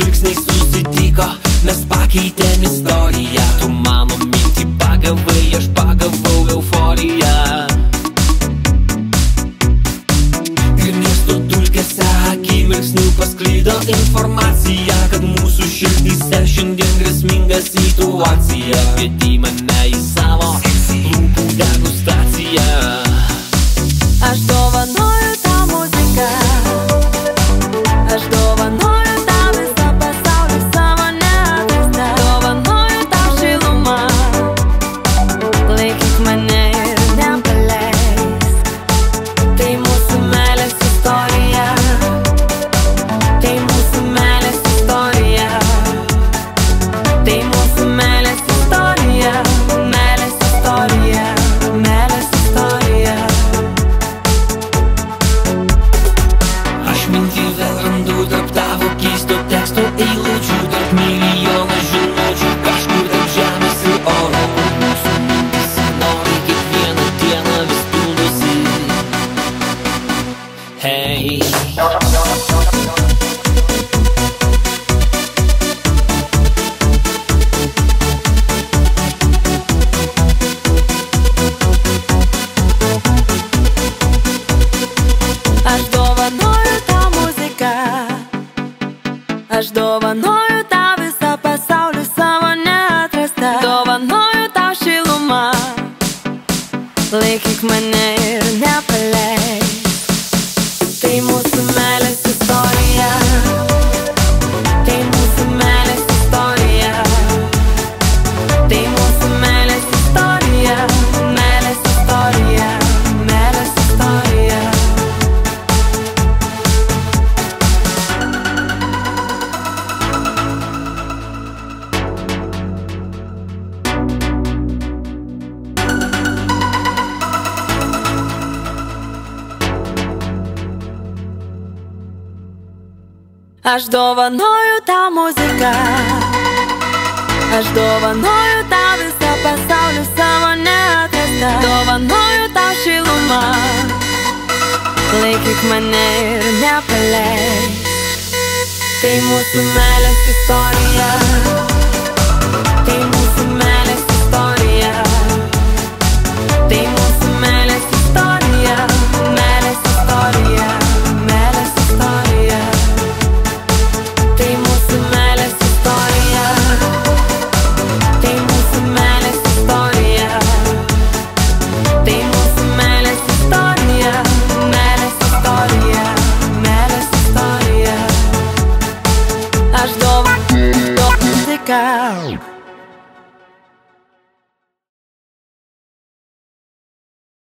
žvilgsniai susitiko, mes pakeitėm istoriją. Tu mano mintį pagavai, aš pagavau euforiją. Ir miesto dulkėse akimirksniu pasklido informacija, kad mūsų širdyse šiandien grėsminga situacija. Kvieti mane į savo lūpų degustaciją. Aš dovanoju tau muziką, aš dovanoju tau visą pasaulį savo neatrastą. Dovanoju tau šilumą, laikyk mane ir nepaleisk. Tai mūsų meilės istorija, tai mūsų meilės istorija, tai mūsų meilės istorija, meilės istorija, meilės istorija. Aš mintyse randu tarp tavo keisto teksto eilučių, tarp milijono žinučių, kažkur tarp žemės ir oro. Mūsų mintys ir norai kiekvieną dieną vis pildosi. Hey. Aš dovanoju tau muziką, aš dovanoju tau visą pasaulį savo neatrastą. Dovanoju tau šilumą, laikyk mane ir nepaleisk. Tai mūsų meilės istorija, tai mūsų meilės istorija, tai mūsų meilės istorija, meilės istorija, meilės istorija. Aš dovanoju tau muziką, aš dovanoju tau visą pasaulį savo neatrastą. Dovanoju tau šilumą, laikyk mane ir nepaleisk. Tai mūsų meilės istorija,